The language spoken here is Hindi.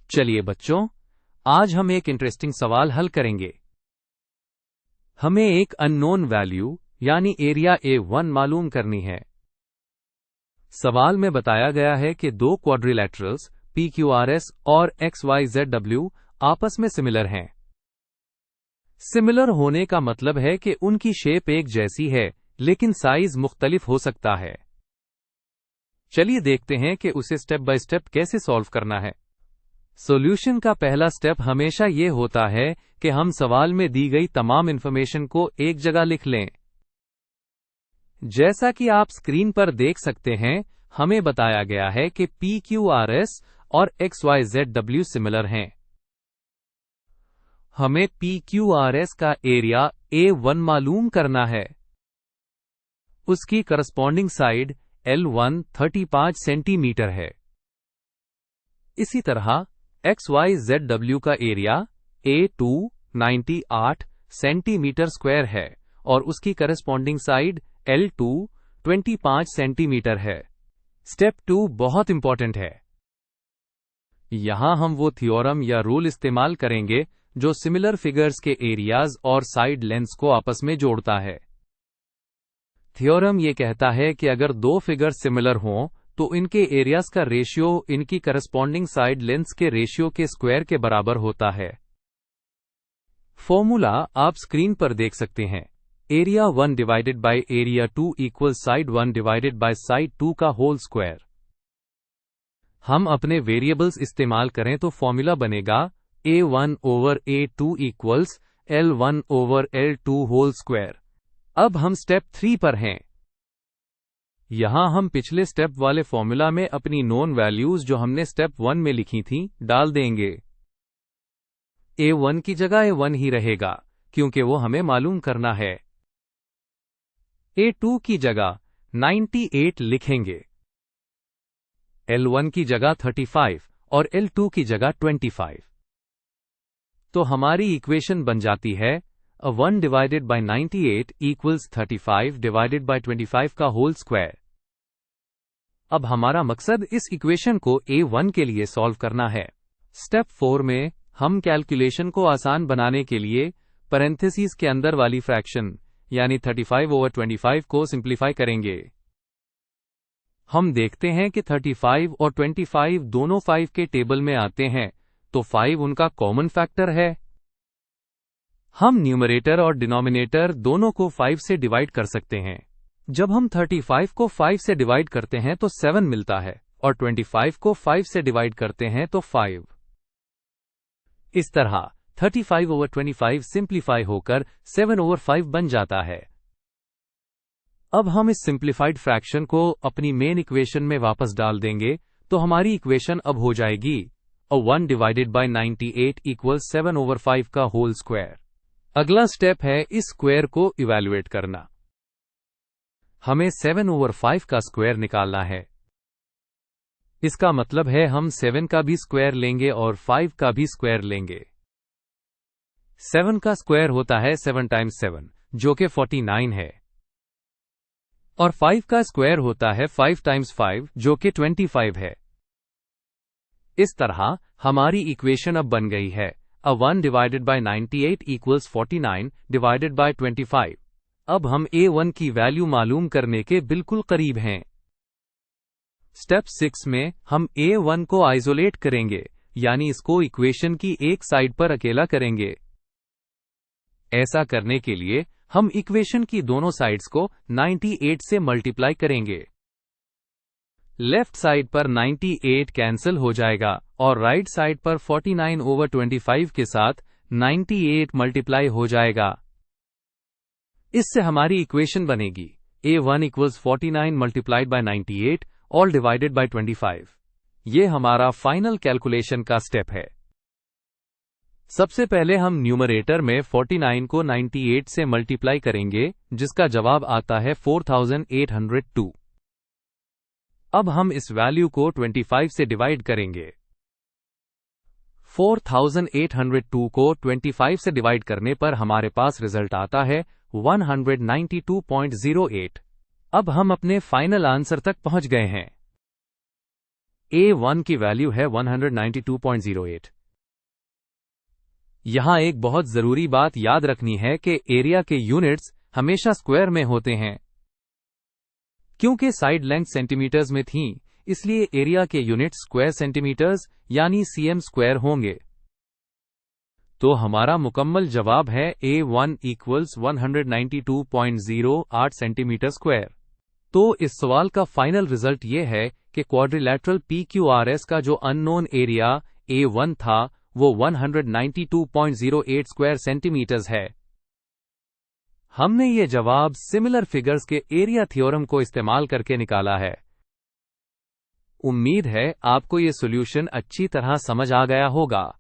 चलिए बच्चों, आज हम एक इंटरेस्टिंग सवाल हल करेंगे। हमें एक अननोन वैल्यू यानी एरिया A1 मालूम करनी है। सवाल में बताया गया है कि दो क्वाड्रिलैटरल्स PQRS और XYZW आपस में सिमिलर हैं। सिमिलर होने का मतलब है कि उनकी शेप एक जैसी है, लेकिन साइज मुख्तलिफ हो सकता है। चलिए देखते हैं कि उसे स्टेप बाय स्टेप कैसे सॉल्व करना है। सॉल्यूशन का पहला स्टेप हमेशा ये होता है कि हम सवाल में दी गई तमाम इंफॉर्मेशन को एक जगह लिख लें। जैसा कि आप स्क्रीन पर देख सकते हैं, हमें बताया गया है कि PQRS और XYZW सिमिलर हैं। हमें PQRS का एरिया A1 मालूम करना है। उसकी करस्पॉन्डिंग साइड L1 35 सेंटीमीटर है। इसी तरह XYZW का एरिया A2 98 सेंटीमीटर स्क्वायर है और उसकी करस्पॉन्डिंग साइड L2 25 सेंटीमीटर है। स्टेप 2 बहुत इंपॉर्टेंट है। यहां हम वो थ्योरम या रूल इस्तेमाल करेंगे जो सिमिलर फिगर्स के एरियाज और साइड लेंथ्स को आपस में जोड़ता है। थ्योरम ये कहता है कि अगर दो फिगर्स सिमिलर हों तो इनके एरियाज का रेशियो इनकी करस्पॉन्डिंग साइड लेंथ्स के रेशियो के स्क्वायर के बराबर होता है। फॉर्मूला आप स्क्रीन पर देख सकते हैं। Area 1 divided by area 2 equal side 1 divided by side 2 का होल स्क्वायर। हम अपने वेरिएबल्स इस्तेमाल करें तो फॉर्मूला बनेगा A1 over A2 equals L1 over L2 whole square. अब हम स्टेप 3 पर हैं। यहां हम पिछले स्टेप वाले फॉर्मूला में अपनी नोन वैल्यूज जो हमने स्टेप 1 में लिखी थी डाल देंगे। A1 की जगह A1 ही रहेगा क्योंकि वो हमें मालूम करना है। A2 की जगह 98 लिखेंगे। L1 की जगह 35 और L2 की जगह 25। तो हमारी इक्वेशन बन जाती है 1 divided by 98 equals 35 divided by 25 का होल स्क्वायर। अब हमारा मकसद इस इक्वेशन को A1 के लिए सॉल्व करना है। स्टेप 4 में हम कैलकुलेशन को आसान बनाने के लिए पैरेंथेसिस के अंदर वाली फ्रैक्शन यानी 35 ओवर 25 को सिंप्लीफाई करेंगे। हम देखते हैं कि 35 और 25 दोनों 5 के टेबल में आते हैं, तो 5 उनका कॉमन फैक्टर है। हम न्यूमरेटर और डिनोमिनेटर दोनों को 5 से डिवाइड कर सकते हैं। जब हम 35 को 5 से डिवाइड करते हैं तो 7 मिलता है और 25 को 5 से डिवाइड करते हैं तो 5। इस तरह 35 ओवर 25 सिंप्लीफाई होकर 7 ओवर 5 बन जाता है। अब हम इस सिंप्लीफाइड फ्रैक्शन को अपनी मेन इक्वेशन में वापस डाल देंगे, तो हमारी इक्वेशन अब हो जाएगी 1 डिवाइडेड बाय 98 इक्वल 7 ओवर 5 का होल स्क्वायर। अगला स्टेप है इस स्क्वायर को इवैल्यूएट करना। हमें 7 ओवर 5 का स्क्वायर निकालना है। इसका मतलब है हम 7 का भी स्क्वायर लेंगे और 5 का भी स्क्वायर लेंगे। 7 का स्क्वायर होता है 7 टाइम्स 7 जो कि 49 है और 5 का स्क्वायर होता है 5 टाइम्स 5 जो कि 25 है। इस तरह हमारी इक्वेशन अब बन गई है 1 divided by 98 equals 49 divided by 25। अब हम A1 की वैल्यू मालूम करने के बिल्कुल करीब हैं। स्टेप 6 में हम A1 को आइसोलेट करेंगे, यानी इसको इक्वेशन की एक साइड पर अकेला करेंगे। ऐसा करने के लिए हम इक्वेशन की दोनों साइड्स को 98 से मल्टीप्लाई करेंगे। लेफ्ट साइड पर 98 कैंसिल हो जाएगा और राइट साइड पर 49 ओवर 25 के साथ 98 मल्टीप्लाई हो जाएगा। इससे हमारी इक्वेशन बनेगी A1 equals 49 multiplied by 98 all divided by 25। ये हमारा फाइनल कैलकुलेशन का स्टेप है। सबसे पहले हम न्यूमरेटर में 49 को 98 से मल्टीप्लाई करेंगे, जिसका जवाब आता है 4802। अब हम इस वैल्यू को 25 से डिवाइड करेंगे। 4802 को 25 से डिवाइड करने पर हमारे पास रिजल्ट आता है 192.08। अब हम अपने फाइनल आंसर तक पहुंच गए हैं। A1 की वैल्यू है 192.08। यहां एक बहुत जरूरी बात याद रखनी है कि एरिया के यूनिट्स हमेशा स्क्वायर में होते हैं। क्योंकि साइड लेंथ सेंटीमीटर्स में थी, इसलिए एरिया के यूनिट्स स्क्वायर सेंटीमीटर्स यानी cm स्क्वायर होंगे। तो हमारा मुकम्मल जवाब है A1 इक्वल्स 192.08 सेंटीमीटर स्क्वायर। तो इस सवाल का फाइनल रिजल्ट ये है कि क्वाड्रिलैटरल PQRS का जो अननोन एरिया A1 था वो 192.08 स्क्वायर सेंटीमीटर्स है। हमने ये जवाब सिमिलर फिगर्स के एरिया थ्योरम को इस्तेमाल करके निकाला है। उम्मीद है आपको ये सॉल्यूशन अच्छी तरह समझ आ गया होगा।